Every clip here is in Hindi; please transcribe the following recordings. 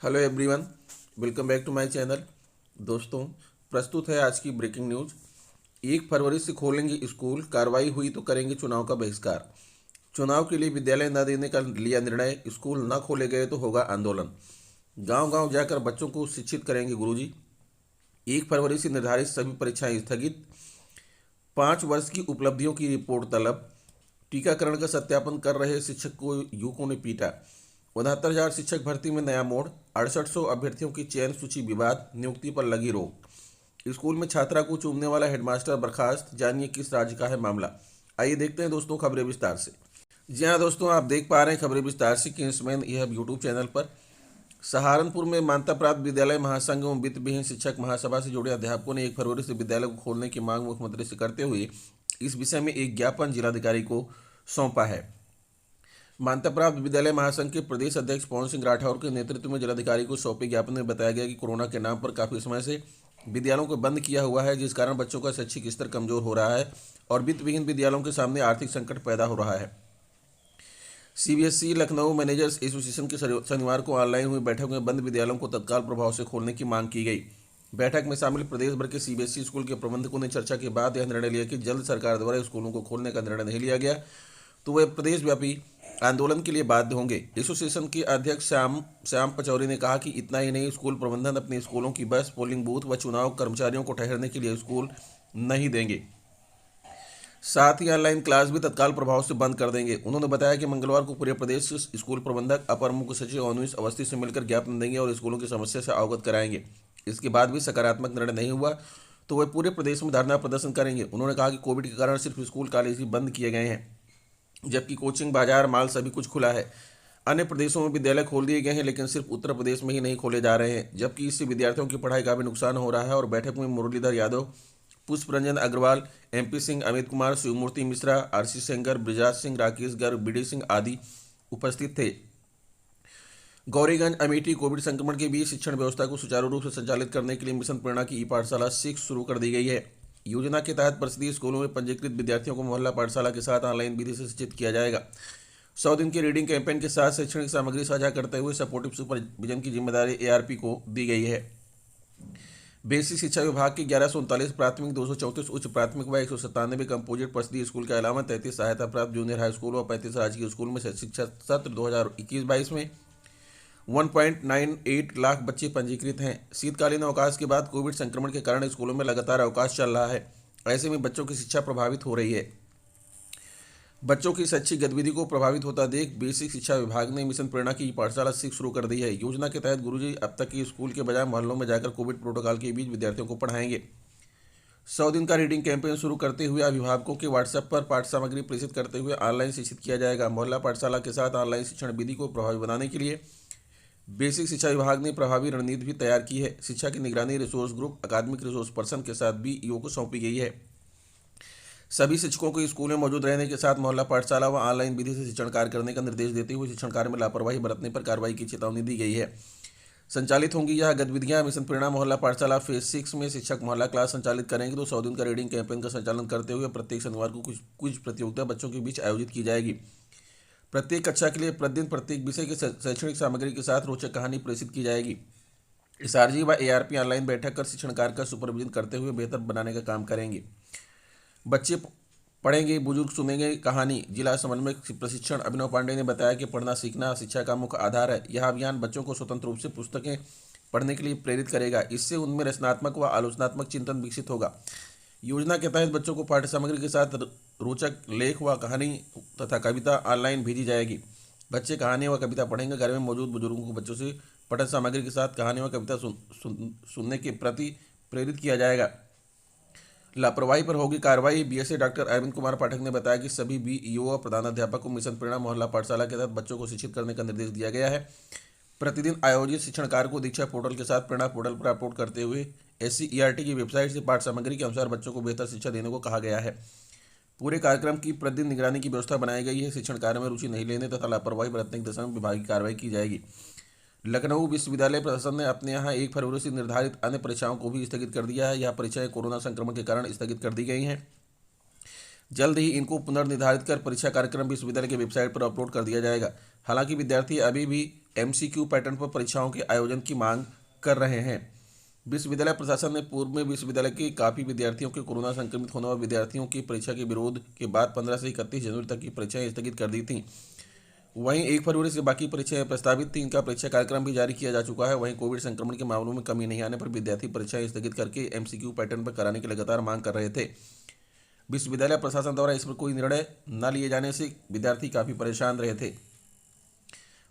Hello everyone, welcome back to my channel. दोस्तों, प्रस्तुत है आज की ब्रेकिंग न्यूज़। 1 फरवरी से खोलेंगे स्कूल, कार्रवाई हुई तो करेंगे चुनाव का बहिष्कार। चुनाव के लिए विद्यालय न देने का लिया निर्णय, स्कूल न खोले गए तो होगा आंदोलन। गांव-गांव जाकर बच्चों को शिक्षित करेंगे गुरुजी। 1 फरवरी से निर्धारित सभी परीक्षाएं स्थगित। 5 वर्ष की उपलब्धियों की रिपोर्ट तलब। टीकाकरण का सत्यापन कर रहे शिक्षक को युवकों ने पीटा। 69,000 शिक्षक भर्ती में नया मोड़। 6800 अभ्यर्थियों की चयन सूची विवाद, नियुक्ति पर लगी रोक। स्कूल में छात्रा को चूमने वाला हेडमास्टर बर्खास्त, जानिए किस राज्य का है मामला। आइए देखते हैं दोस्तों खबरें विस्तार से। जी हाँ दोस्तों, आप देख पा रहे हैं खबरें विस्तार से किंग्समैन यह यूट्यूब चैनल पर। सहारनपुर में मान्यता प्राप्त विद्यालय महासंघ एवं वित्त विहीन शिक्षक महासभा से जुड़े अध्यापकों ने 1 फरवरी से विद्यालय को खोलने की मांग मुख्यमंत्री से करते हुए इस विषय में एक ज्ञापन जिलाधिकारी को सौंपा है। मान्यता प्राप्त विद्यालय महासंघ के प्रदेश अध्यक्ष पवन सिंह राठौर के नेतृत्व में जिलाधिकारी को सौंपे ज्ञापन में बताया गया कि कोरोना के नाम पर काफ़ी समय से विद्यालयों को बंद किया हुआ है, जिस कारण बच्चों का शैक्षिक स्तर कमजोर हो रहा है और वित्त विहीन विद्यालयों के सामने आर्थिक संकट पैदा हो रहा है। सीबीएसई लखनऊ मैनेजर्स एसोसिएशन के शनिवार को ऑनलाइन हुई बैठक में बंद विद्यालयों को तत्काल प्रभाव से खोलने की मांग की गई। बैठक में शामिल प्रदेश भर के सीबीएसई स्कूल के प्रबंधकों ने चर्चा के बाद यह निर्णय लिया कि जल्द सरकार द्वारा स्कूलों को खोलने का निर्णय नहीं लिया गया तो वे प्रदेशव्यापी आंदोलन के लिए बाध्य होंगे। एसोसिएशन के अध्यक्ष श्याम पचौरी ने कहा कि इतना ही नहीं, स्कूल प्रबंधन अपने स्कूलों की बस, पोलिंग बूथ व चुनाव कर्मचारियों को ठहरने के लिए स्कूल नहीं देंगे। साथ ही ऑनलाइन क्लास भी तत्काल प्रभाव से बंद कर देंगे। उन्होंने बताया कि मंगलवार को पूरे प्रदेश स्कूल प्रबंधक अपर मुख्य सचिव अवनीश अवस्थी से मिलकर ज्ञापन देंगे और स्कूलों की समस्या से अवगत कराएंगे। इसके बाद भी सकारात्मक निर्णय नहीं हुआ तो वे पूरे प्रदेश में धरना प्रदर्शन करेंगे। उन्होंने कहा कि कोविड के कारण सिर्फ स्कूल कॉलेज ही बंद किए गए हैं, जबकि कोचिंग, बाजार, माल सभी कुछ खुला है। अन्य प्रदेशों में विद्यालय खोल दिए गए हैं, लेकिन सिर्फ उत्तर प्रदेश में ही नहीं खोले जा रहे हैं, जबकि इससे विद्यार्थियों की पढ़ाई का भी नुकसान हो रहा है। और बैठक में मुरलीधर यादव, पुष्प रंजन अग्रवाल, एमपी सिंह, अमित कुमार, शिवमूर्ति मिश्रा, आरसी सेंगर, ब्रिजाज सिंह, राकेश गर्ग, बीडी सिंह आदि उपस्थित थे। गौरीगंज अमेठी कोविड संक्रमण के बीच शिक्षण व्यवस्था को सुचारू रूप से संचालित करने के लिए मिशन प्रेरणा की ई पाठशाला 6 शुरू कर दी गई है। योजना के तहत परिषदीय स्कूलों में पंजीकृत विद्यार्थियों को मोहल्ला पाठशाला के साथ ऑनलाइन विधि से शिक्षित किया जाएगा। 100 दिन के रीडिंग कैंपेन के साथ शैक्षणिक सामग्री साझा करते हुए सपोर्टिव सुपरविजन की जिम्मेदारी एआरपी को दी गई है। बेसिक शिक्षा विभाग के 1139 प्राथमिक, 234 उच्च प्राथमिक व 197 कंपोजिट परिषदीय स्कूल के अलावा 33 सहायता प्राप्त जूनियर हाई स्कूल व 35 राजकीय स्कूल में शिक्षा सत्र 2021-22 में 1.98 लाख बच्चे पंजीकृत हैं। शीतकालीन अवकाश के बाद कोविड संक्रमण के कारण स्कूलों में लगातार अवकाश चल रहा है। ऐसे में बच्चों की शिक्षा प्रभावित हो रही है। बच्चों की शैक्षिक गतिविधि को प्रभावित होता देख बेसिक शिक्षा विभाग ने मिशन प्रेरणा की पाठशाला 6 शुरू कर दी है। योजना के तहत गुरुजी अब तक की स्कूल के बजाय मोहल्लों में जाकर कोविड प्रोटोकॉल के बीच विद्यार्थियों को पढ़ाएंगे। 100 दिन का रीडिंग कैंपेन शुरू करते हुए अभिभावकों के व्हाट्सएप पर पाठ सामग्री प्रेषित करते हुए ऑनलाइन शिक्षित किया जाएगा। मोहल्ला पाठशाला के साथ ऑनलाइन शिक्षण विधि को प्रभावी बनाने के लिए बेसिक शिक्षा विभाग ने प्रभावी रणनीति भी तैयार की है। शिक्षा की निगरानी रिसोर्स ग्रुप अकादमिक रिसोर्स पर्सन के साथ भी ईओ को सौंपी गई है। सभी शिक्षकों को स्कूल में मौजूद रहने के साथ मोहल्ला पाठशाला व ऑनलाइन विधि से शिक्षण कार्य करने का निर्देश देते हुए शिक्षण कार्य में लापरवाही बरतने पर कार्रवाई की चेतावनी दी गई है। संचालित होंगी यह गतिविधियां। मिशन प्रेरणा मोहल्ला पाठशाला फेज 6 में शिक्षक मोहल्ला क्लास संचालित करेंगे तो 100 दिन का रीडिंग कैंपेन का संचालन करते हुए प्रत्येक शनिवार को कुछ प्रतियोगिता बच्चों के बीच आयोजित की जाएगी। प्रत्येक कक्षा के लिए प्रतिदिन प्रत्येक विषय की शैक्षणिक सामग्री के साथ रोचक कहानी प्रेषित की जाएगी। एसआरजी व एआरपी ऑनलाइन बैठक कर शिक्षण कार्य का सुपरविजन करते हुए बेहतर बनाने का काम करेंगे। बच्चे पढ़ेंगे, बुजुर्ग सुनेंगे कहानी। जिला समन्वय प्रशिक्षण अभिनव पांडे ने बताया कि पढ़ना सीखना शिक्षा का मुख्य आधार है। यह अभियान बच्चों को स्वतंत्र रूप से पुस्तकें पढ़ने के लिए प्रेरित करेगा। इससे उनमें रचनात्मक व आलोचनात्मक चिंतन विकसित होगा। योजना के तहत बच्चों को पाठ्य सामग्री के साथ रोचक लेख व कहानी तथा कविता ऑनलाइन भेजी जाएगी। बच्चे कहानी व कविता पढ़ेंगे। घर में मौजूद बुजुर्गों को बच्चों से पठन सामग्री के साथ कहानी व कविता सुनने के प्रति प्रेरित किया जाएगा। लापरवाही पर होगी कार्रवाई। बीएसए डॉक्टर अरविंद कुमार पाठक ने बताया कि सभी बीईओ व प्रधानाध्यापक को मिशन प्रेरणा मोहल्ला पाठशाला के तहत बच्चों को शिक्षित करने का निर्देश दिया गया है। प्रतिदिन आयोजित शिक्षण कार्य को दीक्षा पोर्टल के साथ प्रेरणा पोर्टल पर अपलोड करते हुए SCERT की वेबसाइट से पाठ सामग्री के अनुसार बच्चों को बेहतर शिक्षा देने को कहा गया है। पूरे कार्यक्रम की प्रतिदिन निगरानी की व्यवस्था बनाई गई है। शिक्षण कार्य में रुचि नहीं लेने तथा लापरवाही बरतने की दिशा में विभागीय कार्रवाई की जाएगी। लखनऊ विश्वविद्यालय प्रशासन ने अपने यहाँ 1 फरवरी से निर्धारित अन्य परीक्षाओं को भी स्थगित कर दिया है। यह परीक्षाएं कोरोना संक्रमण के कारण स्थगित कर दी गई हैं। जल्द ही इनको पुनर्निर्धारित कर परीक्षा कार्यक्रम विश्वविद्यालय की वेबसाइट पर अपलोड कर दिया जाएगा। हालांकि विद्यार्थी अभी भी एमसीक्यू पैटर्न पर परीक्षाओं के आयोजन की मांग कर रहे हैं। विश्वविद्यालय प्रशासन ने पूर्व में विश्वविद्यालय के काफ़ी विद्यार्थियों के कोरोना संक्रमित होने और विद्यार्थियों की परीक्षा के विरोध के बाद 15 से 31 जनवरी तक की परीक्षाएं स्थगित कर दी थीं। वहीं 1 फरवरी से बाकी परीक्षाएं प्रस्तावित थी। इनका परीक्षा कार्यक्रम भी जारी किया जा चुका है। वहीं कोविड संक्रमण के मामलों में कमी नहीं आने पर विद्यार्थी परीक्षाएं स्थगित करके एमसीक्यू पैटर्न पर कराने की लगातार मांग कर रहे थे। विश्वविद्यालय प्रशासन द्वारा इस पर कोई निर्णय न लिए जाने से विद्यार्थी काफ़ी परेशान रहे थे।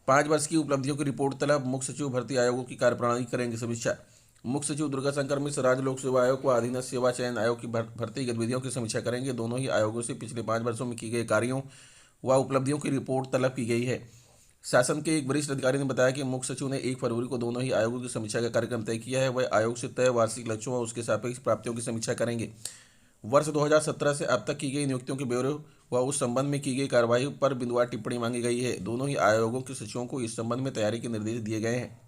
5 वर्ष की उपलब्धियों की रिपोर्ट तलब। मुख्य सचिव भर्ती आयोगों की कार्यप्रणाली करेंगे समीक्षा। मुख्य सचिव दुर्गा शंकर मिश्र राज्य लोक सेवा आयोग व अधीनस्थ सेवा चयन आयोग की भर्ती गतिविधियों की समीक्षा करेंगे। दोनों ही आयोगों से पिछले 5 वर्षों में किए गए कार्यों व उपलब्धियों की रिपोर्ट तलब की गई है। शासन के एक वरिष्ठ अधिकारी ने बताया कि मुख्य सचिव ने 1 फरवरी को दोनों ही आयोगों की समीक्षा का कार्यक्रम तय किया है। वह आयोग से तय वार्षिक लक्ष्यों व उसके सापेक्ष प्राप्तियों की समीक्षा करेंगे। वर्ष 2017 से अब तक की गई नियुक्तियों के ब्यौरे व उस संबंध में की गई कार्रवाई पर बिंदुवार टिप्पणी मांगी गई है। दोनों ही आयोगों के सचिवों को इस संबंध में तैयारी के निर्देश दिए गए हैं।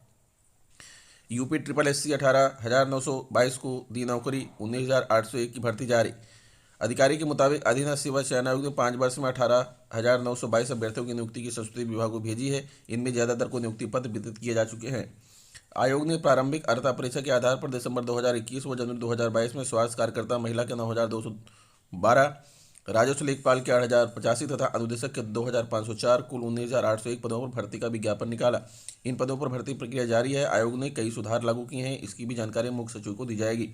यूपी SSC 18,922 को दी नौकरी, 19,801 की भर्ती जारी। अधिकारी के मुताबिक अधीनस्थ सेवा चयन आयोग ने 5 वर्ष में 18,922 अभ्यर्थियों की नियुक्ति की संस्कृति विभाग को भेजी है। इनमें ज़्यादातर को नियुक्ति पत्र वितरित किए जा चुके हैं। आयोग ने प्रारंभिक अर्हता परीक्षा के आधार पर दिसंबर 2021 व जनवरी 2022 में स्वास्थ्य कार्यकर्ता महिला के 9,212, राजस्व लेखपाल के 8,085 तथा अनुदेशक के 2,504 कुल 19,801 पदों पर भर्ती का विज्ञापन निकाला। इन पदों पर भर्ती प्रक्रिया जारी है। आयोग ने कई सुधार लागू किए हैं। इसकी भी जानकारी मुख्य सचिव को दी जाएगी।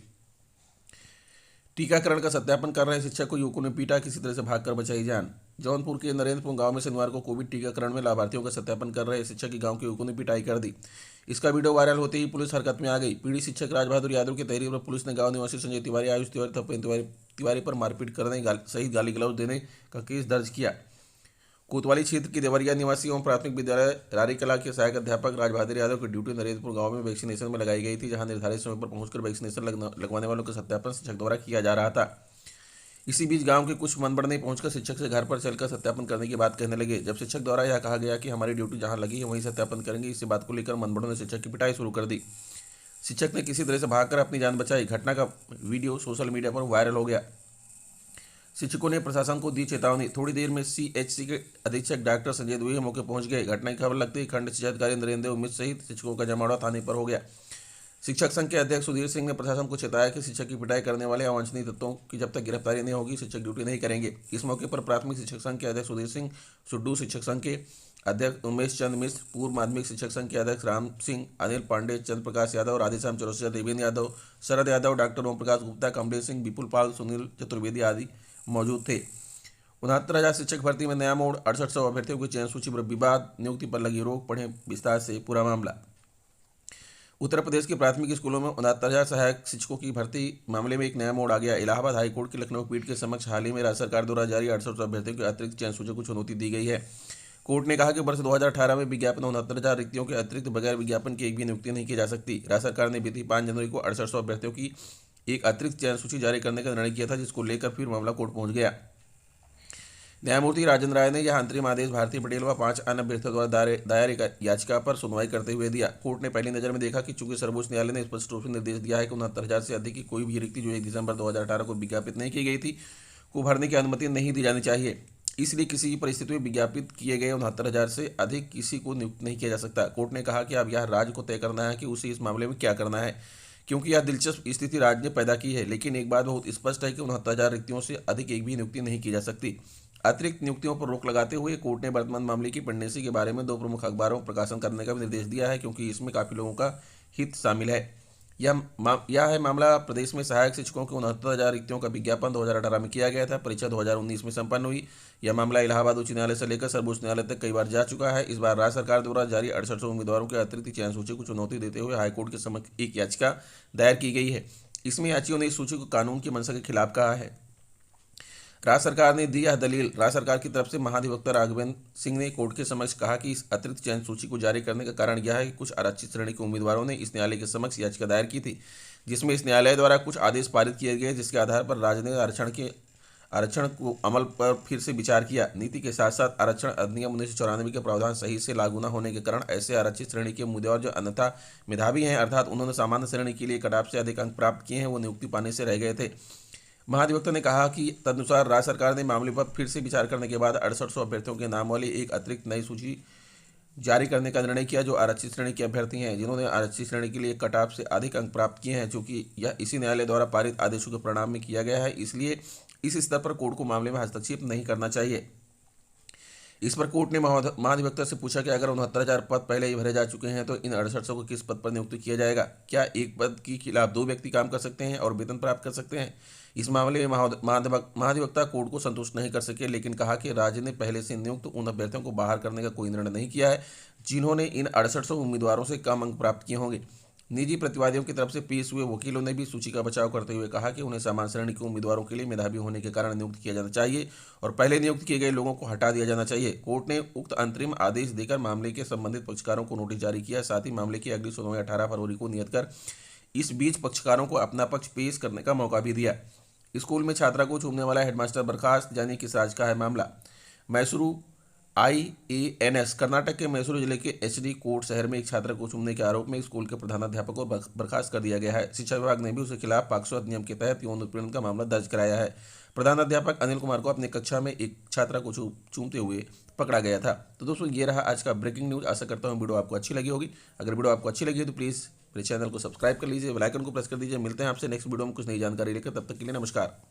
टीकाकरण का सत्यापन कर रहे शिक्षक को युवकों ने पीटा, किसी तरह से भागकर बचाई जान। जौनपुर के नरेंद्रपुर गांव में शनिवार को कोविड टीकाकरण में लाभार्थियों का सत्यापन कर रहे शिक्षक की गांव के युवकों ने पिटाई कर दी। इसका वीडियो वायरल होते ही पुलिस हरकत में आ गई। पीड़ित शिक्षक राजबहादुर यादव की तहरीर पर पुलिस ने गांव निवासी संजय तिवारी, आयुष तिवारी, तपेंद्र तिवारी पर मारपीट करने सहित गाली गलौज देने का केस दर्ज किया। कोतवाली क्षेत्र के देवरिया निवासी एवं प्राथमिक विद्यालय रारीकला के सहायक अध्यापक राजबहादुर यादव की ड्यूटी नरेंद्रपुर गांव में वैक्सीनेशन में लगाई गई थी, जहां निर्धारित समय पर पहुंचकर वैक्सीनेशन लगवाने वालों का सत्यापन शिक्षक द्वारा किया जा रहा था। इसी बीच गांव के कुछ मनबड़ ने पहुंचकर शिक्षक से घर पर चलकर सत्यापन करने की बात कहने लगे। जब शिक्षक द्वारा यह कहा गया कि हमारी ड्यूटी जहां लगी है वहीं सत्यापन करेंगे, इसी बात को लेकर मनबड़ों ने शिक्षक की पिटाई शुरू कर दी। शिक्षक ने किसी तरह से भागकर अपनी जान बचाई। घटना का वीडियो सोशल मीडिया पर वायरल हो गया। शिक्षकों ने प्रशासन को दी चेतावनी। थोड़ी देर में CHC के अधीक्षक डॉक्टर संजय द्विवेदी मौके पहुंच गए। घटना की खबर लगते ही खंड शिक्षाधिकारी नरेंद्र मिश्र सहित शिक्षकों का जमावड़ा थाने पर हो गया। शिक्षक संघ के अध्यक्ष सुधीर सिंह ने प्रशासन को चेताया कि शिक्षक की पिटाई करने वाले अवांछनीय तत्वों की जब तक गिरफ्तारी नहीं होगी, शिक्षक ड्यूटी नहीं करेंगे। इस मौके पर प्राथमिक शिक्षक संघ के अध्यक्ष सुधीर सिंह, सुड्डू शिक्षक संघ के अध्यक्ष उमेश चंद मिश्र, पूर्व माध्यमिक शिक्षक संघ के अध्यक्ष राम सिंह, अनिल पांडे, चंद्र प्रकाश यादव, राधेश्याम चौरसिया, देवेंद्र यादव, शरद यादव, डॉक्टर ओम प्रकाश गुप्ता, कमलेश सिंह, विपुल पाल, सुनील चतुर्वेदी आदि मौजूद थे। 69,000 शिक्षक भर्ती में नया मोड़। 6800 अभ्यर्थियों की चयन सूची पर विवाद, नियुक्ति पर लगी रोक। पढ़ें विस्तार से पूरा मामला। उत्तर प्रदेश के प्राथमिक स्कूलों में 69,000 सहायक शिक्षकों की भर्ती मामले में एक नया मोड़ आ गया। इलाहाबाद हाईकोर्ट की लखनऊ पीठ के समक्ष हाल ही में राज्य सरकार द्वारा जारी 6800 अभ्यर्थियों के अतिरिक्त चयन सूची को चुनौती दी गई है। कोर्ट ने कहा कि वर्ष 2018 में विज्ञापन 69,000 रिक्तियों के अतिरिक्त बगैर विज्ञापन की एक भी नियुक्ति नहीं की जा सकती। राज्य सरकार ने बीती 5 जनवरी को 6800 अभ्यर्थियों की एक अतिरिक्त चयन सूची जारी करने का निर्णय किया था, जिसको लेकर फिर मामला कोर्ट पहुंच गया। न्यायमूर्ति राजेंद्र राय ने यह अंतरिम आदेश भारती पटेल व 5 अन्य अभ्यर्थियों द्वारा दायर एक याचिका पर सुनवाई करते हुए दिया। कोर्ट ने पहली नज़र में देखा कि चूंकि सर्वोच्च न्यायालय ने स्पष्ट रूप से निर्देश दिया है कि 69,000 से अधिक की कोई भी रिक्ति जो 1 दिसंबर 2018 को विज्ञापित नहीं की गई थी को भरने की अनुमति नहीं दी जानी चाहिए। इसलिए किसी भी परिस्थिति में विज्ञापित किए गए 69,000 से अधिक किसी को नियुक्त नहीं किया जा सकता। कोर्ट ने कहा कि अब यह राज्य को तय करना है कि उसे इस मामले में क्या करना है, क्योंकि यह दिलचस्प स्थिति राज्य ने पैदा की है। लेकिन एक बात बहुत स्पष्ट है कि 69,000 रिक्तियों से अधिक एक भी नियुक्ति नहीं की जा सकती। अतिरिक्त नियुक्तियों पर रोक लगाते हुए कोर्ट ने वर्तमान मामले की पेंडेंसी के बारे में 2 प्रमुख अखबारों में प्रकाशन करने का भी निर्देश दिया है, क्योंकि इसमें काफ़ी लोगों का हित शामिल है। यह है मामला। प्रदेश में सहायक शिक्षकों की 69,000 रिक्तियों का विज्ञापन 2018 में किया गया था। परीक्षा 2019 में संपन्न हुई। यह मामला इलाहाबाद उच्च न्यायालय से लेकर सर्वोच्च न्यायालय तक कई बार जा चुका है। इस बार राज्य सरकार द्वारा जारी 6800 उम्मीदवारों के अतिरिक्त चयन सूची को चुनौती देते हुए हाईकोर्ट के समक्ष एक याचिका दायर की गई है। इसमें याचियों ने इस सूची को कानून की मंशा के खिलाफ कहा है। राज्य सरकार ने दी यह दलील। राज्य सरकार की तरफ से महाधिवक्ता राघवेंद्र सिंह ने कोर्ट के समक्ष कहा कि इस अतिरिक्त चयन सूची को जारी करने का कारण यह है कि कुछ आरक्षित श्रेणी के उम्मीदवारों ने इस न्यायालय के समक्ष याचिका दायर की थी, जिसमें इस न्यायालय द्वारा कुछ आदेश पारित किए गए, जिसके आधार पर राज्य ने आरक्षण को अमल पर फिर से विचार किया। नीति के साथ साथ आरक्षण अधिनियम 1994 के प्रावधान सही से लागू न होने के कारण ऐसे आरक्षित श्रेणी के उम्मीदवार जो अन्यथा मेधावी हैं, अर्थात उन्होंने सामान्य श्रेणी के लिए कट ऑफ से अधिक अंक प्राप्त किए हैं, वो नियुक्ति पाने से रह गए थे। महाधिवक्ता ने कहा कि तदनुसार राज्य सरकार ने मामले पर फिर से विचार करने के बाद 6800 अभ्यर्थियों के नाम वाली एक अतिरिक्त नई सूची जारी करने का निर्णय किया, जो आरक्षित श्रेणी के अभ्यर्थी हैं जिन्होंने आरक्षित श्रेणी के लिए कट ऑफ से अधिक अंक प्राप्त किए हैं। चूंकि यह इसी न्यायालय द्वारा पारित आदेशों के परिणाम में किया गया है, इसलिए इस स्तर पर कोर्ट को मामले में हस्तक्षेप नहीं करना चाहिए। इस पर कोर्ट ने महाधिवक्ता से पूछा कि अगर 69,000 पद पहले ही भरे जा चुके हैं तो इन 6800 को किस पद पर नियुक्त किया जाएगा? क्या एक पद के खिलाफ 2 व्यक्ति काम कर सकते हैं और वेतन प्राप्त कर सकते हैं? इस मामले में महाधिवक्ता कोर्ट को संतुष्ट नहीं कर सके, लेकिन कहा कि राज्य ने पहले से नियुक्त उन अभ्यर्थियों को बाहर करने का कोई निर्णय नहीं किया है जिन्होंने इन 6800 उम्मीदवारों से कम अंक प्राप्त किए होंगे। निजी प्रतिवादियों की तरफ से पेश हुए वकीलों ने भी सूची का बचाव करते हुए कहा कि उन्हें समान श्रेणी के उम्मीदवारों के लिए मेधावी होने के कारण नियुक्त किया जाना चाहिए और पहले नियुक्त किए गए लोगों को हटा दिया जाना चाहिए। कोर्ट ने उक्त अंतरिम आदेश देकर मामले के संबंधित पक्षकारों को नोटिस जारी किया। साथ ही मामले की अगली सुनवाई 18 फरवरी को नियत कर इस बीच पक्षकारों को अपना पक्ष पेश करने का मौका भी दिया। स्कूल में छात्रा को चूमने वाला हेडमास्टर बर्खास्त, जानिए किस राज्य का है मामला। मैसूरू IANS कर्नाटक के मैसूरू जिले के HD कोर्ट शहर में एक छात्रा को चूमने के आरोप में स्कूल के प्रधानाध्यापक को बर्खास्त कर दिया गया है। शिक्षा विभाग ने भी उसके खिलाफ पॉक्सो अधिनियम के तहत यौन उत्पीड़न का मामला दर्ज कराया है। प्रधानाध्यापक अनिल कुमार को अपनी कक्षा में एक छात्रा को चूमते हुए पकड़ा गया था। तो दोस्तों, ये रहा आज का ब्रेकिंग न्यूज़। आशा करता हूँ वीडियो आपको अच्छी लगी होगी। अगर वीडियो आपको अच्छी लगी है तो प्लीज़ मेरे चैनल को सब्सक्राइब कर लीजिए, बेल आइकन को प्रेस कर दीजिए। मिलते हैं आपसे नेक्स्ट वीडियो में कुछ नई जानकारी लेकर, तब तक के लिए नमस्कार।